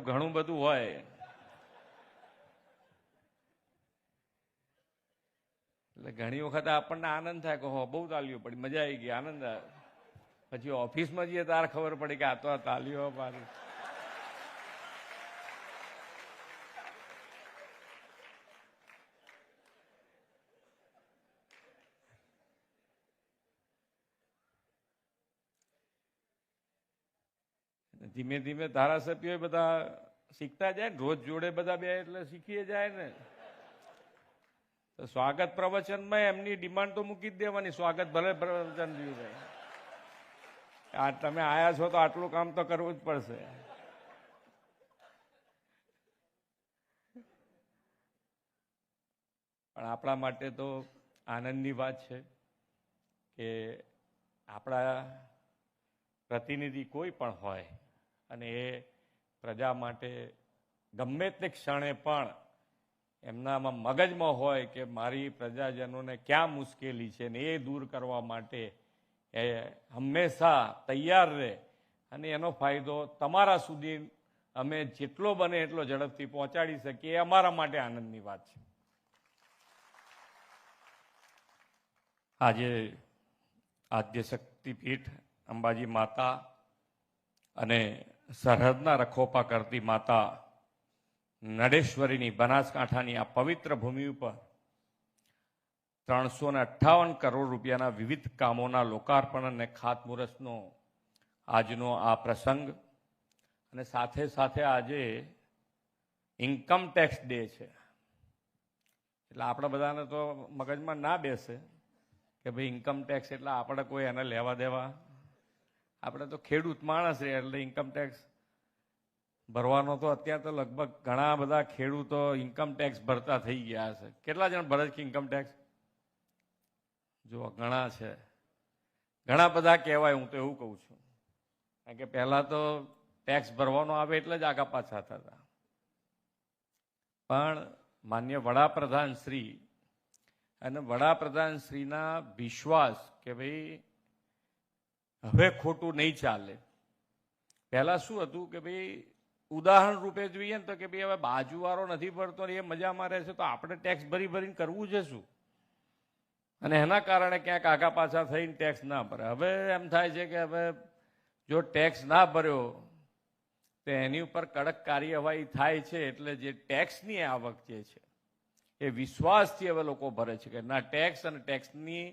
ઘણું બધું હોય. એટલે ઘણી વખત આપણને આનંદ થાય કે હો બહુ તાલીઓ પડી, મજા આવી ગઈ, આનંદ આવે. પછી ઓફિસમાં જઈએ તારે ખબર પડી કે આ તો આ તાલીઓ પાડી. ધીમે ધીમે ધારાસભ્યો બધા શીખતા જાય ને, રોજ જોડે બધા બે એટલે શીખીએ જાય ને. તો સ્વાગત પ્રવચનમાં એમની ડિમાન્ડ તો મૂકી જ દેવાની, સ્વાગત ભલે પ્રવચન દીધું, આ તમે આયા છો તો આટલું કામ તો કરવું જ પડશે. પણ આપણા માટે તો આનંદની વાત છે કે આપણા પ્રતિનિધિ કોઈ પણ હોય અને એ પ્રજા માટે ગમે તે ક્ષણે પણ એમનામાં મગજમાં હોય કે મારી પ્રજાજનોને ક્યાં મુશ્કેલી છે ને એ દૂર કરવા માટે એ હંમેશા તૈયાર રહે અને એનો ફાયદો તમારા સુધી અમે જેટલો બને એટલો ઝડપથી પહોંચાડી શકીએ, એ અમારા માટે આનંદની વાત છે. આજે આદ્ય શક્તિપીઠ અંબાજી માતા અને સરહદના રખોપા કરતી માતા નડેશ્વરીની બનાસકાંઠાની આ પવિત્ર ભૂમિ ઉપર 358 કરોડ રૂપિયાના વિવિધ કામોના લોકાર્પણ અને ખાતમુહૂર્તનો આજનો આ પ્રસંગ, અને સાથે સાથે આજે ઇન્કમ ટેક્સ ડે છે. એટલે આપણે બધાને તો મગજમાં ના બેસે કે ભાઈ ઇન્કમ ટેક્સ એટલે આપણે કોઈ એને લેવા દેવા, આપણે તો ખેડૂત માણસ છે એટલે ઇન્કમ ટેક્સ ભરવાનો તો અત્યારે તો લગભગ ઘણા બધા ખેડૂતો ઇન્કમ ટેક્સ ભરતા થઈ ગયા છે. કેટલા જણ ભરે છે ઇન્કમ ટેક્સ? જો ઘણા છે, ઘણા બધા કહેવાય. હું તો એવું કહું છું કારણ કે પહેલા તો ટેક્સ ભરવાનો આવે એટલે જ આગા પાછા થતા. પણ માન્ય વડાપ્રધાન શ્રી અને વડાપ્રધાન શ્રીના વિશ્વાસ કે ભાઈ હવે ખોટું નહીં ચાલે. પહેલા શું હતું કે ભાઈ ઉદાહરણ રૂપે જોઈએ ને તો કે ભાઈ હવે બાજુવાળો નથી ભરતો ને એ મજામાં રહેશે તો આપણે ટેક્સ ભરી ભરીને કરવું છે શું? અને એના કારણે ક્યાંક આગા પાછા થઈને ટેક્સ ના ભરે. હવે એમ થાય છે કે હવે જો ટેક્સ ના ભર્યો તો એની ઉપર કડક કાર્યવાહી થાય છે. એટલે જે ટેક્સની આવક જે છે એ વિશ્વાસથી હવે લોકો ભરે છે કે ના, ટેક્સ અને ટેક્સની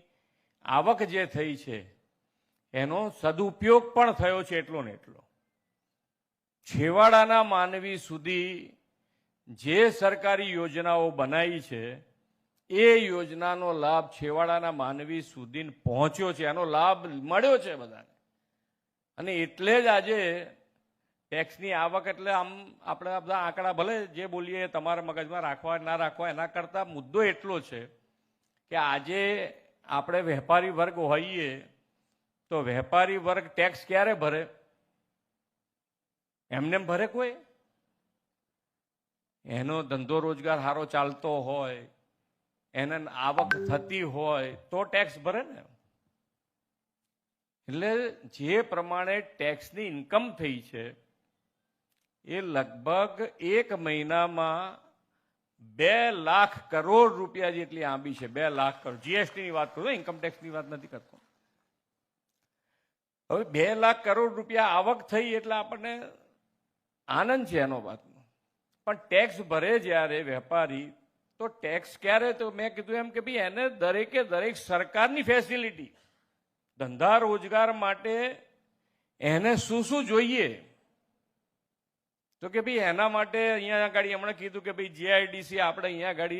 આવક જે થઈ છે એનો સદુપયોગ પણ થયો છે એટલો ને એટલો. છેવાડાના માનવી સુધી જે સરકારી યોજનાઓ બનાવી છે એ યોજનાનો લાભ છેવાડાના માનવી સુધી પહોંચ્યો છે, એનો લાભ મળ્યો છે બધાને. અને એટલે જ આજે ટેક્સની આવક એટલે આમ આપણે બધા આંકડા ભલે જે બોલીએ તમારા મગજમાં રાખવા ના રાખવા, એના કરતાં મુદ્દો એટલો છે કે આજે આપણે વેપારી વર્ગ હોઈએ તો વેપારી વર્ગ ટેક્સ ક્યારે ભરે? એમને ભરે કોઈ? એનો ધંધો રોજગાર સારો ચાલતો હોય, એને આવક થતી હોય તો ટેક્સ ભરે ને. એટલે જે પ્રમાણે ટેક્સની ઇન્કમ થઈ છે એ લગભગ 1 મહિનામાં 2 લાખ કરોડ રૂપિયા જેટલી આંબી છે. 2 લાખ કરોડ. જીએસટીની વાત કરું, ઇન્કમ ટેક્સની વાત નથી કરતો. હવે 2 લાખ કરોડ રૂપિયા આવક થઈ એટલે આપણને આનંદ છે એનો વાતનો. પણ ટેક્સ ભરે જ્યારે વેપારી તો ટેક્સ ક્યારે? તો મેં કીધું એમ કે ભાઈ એને દરેકે દરેક સરકારની ફેસિલિટી, ધંધા રોજગાર માટે એને શું શું જોઈએ તો કે ભાઈ એના માટે અહીંયા આગળ હમણાં કીધું કે ભાઈ જીઆઈડીસી આપણે અહીંયા આગળ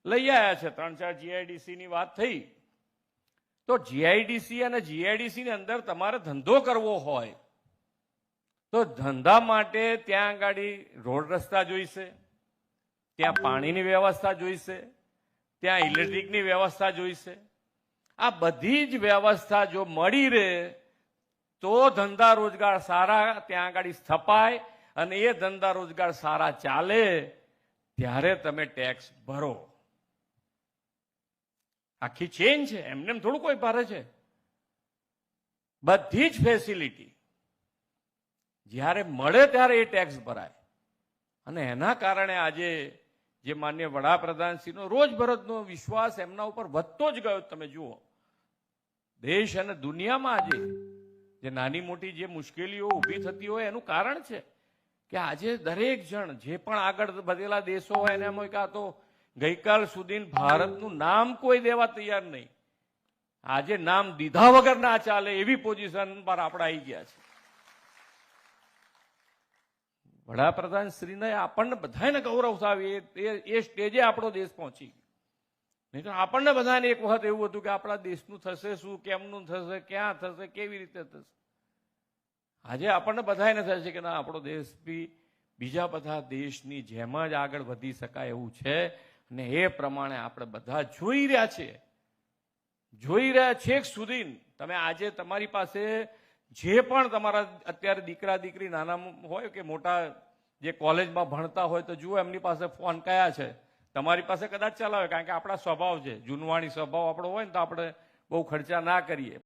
લઈ આવ્યા છે. 3-4 જીઆઈડીસીની વાત થઈ. તો જીઆઈડીસી અને જીઆઈડીસીની અંદર તમારે ધંધો કરવો હોય તો ધંધા માટે ત્યાં આગળ રોડ રસ્તા જોઈશે, ત્યાં પાણીની વ્યવસ્થા જોઈશે, ત્યાં ઇલેક્ટ્રિકની વ્યવસ્થા જોઈશે. આ બધી જ વ્યવસ્થા જો મળી રહે તો ધંધા રોજગાર સારા ત્યાં આગળ સ્થપાય અને એ ધંધા રોજગાર સારા ચાલે ત્યારે તમે ટેક્સ ભરો. આખી ચેન છે, એમને થોડું કોઈ ભરે છે. બધી જ ફેસિલિટી જ્યારે મળે ત્યારે એ ટેક્સ ભરાય. અને એના કારણે આજે જે માન્ય વડાપ્રધાનશ્રીનો રોજબરોજનો વિશ્વાસ એમના ઉપર વધતો જ ગયો. તમે જુઓ દેશ અને દુનિયામાં આજે જે નાની મોટી જે મુશ્કેલીઓ ઊભી થતી હોય એનું કારણ છે કે આજે દરેક જણ જે પણ આગળ વધેલા દેશો હોય એને એમ હોય કે આ તો ગઈકાલ સુધી ભારતનું નામ કોઈ દેવા તૈયાર નહીં, આજે નામ દીધા વગર ના ચાલે એવી પોઝિશન પર આપણે આવી ગયા છે. વડાપ્રધાન શ્રીને આપણને બધાને ગૌરવ થાય એ સ્ટેજે આપણો દેશ પહોંચી ગયો. નહીં તો આપણને બધાને એક વખત એવું હતું કે આપણા દેશનું થશે શું, કેમનું થશે, ક્યાં થશે, કેવી રીતે થશે. આજે આપણને બધાને થશે કે ના આપણો દેશ બી બીજા બધા દેશની જેમ જ આગળ વધી શકાય એવું છે. અને એ પ્રમાણે આપણે બધા જોઈ રહ્યા છેક સુધી. તમે આજે તમારી પાસે જે પણ તમારા અત્યારે દીકરા દીકરી નાના હોય કે મોટા જે કોલેજમાં ભણતા હોય તો જુઓ એમની પાસે ફોન કયા છે. તમારી પાસે કદાચ ચલાવે કારણ કે આપણા સ્વભાવ છે, જૂનવાણી સ્વભાવ આપણો હોય ને તો આપણે બહુ ખર્ચા ના કરીએ.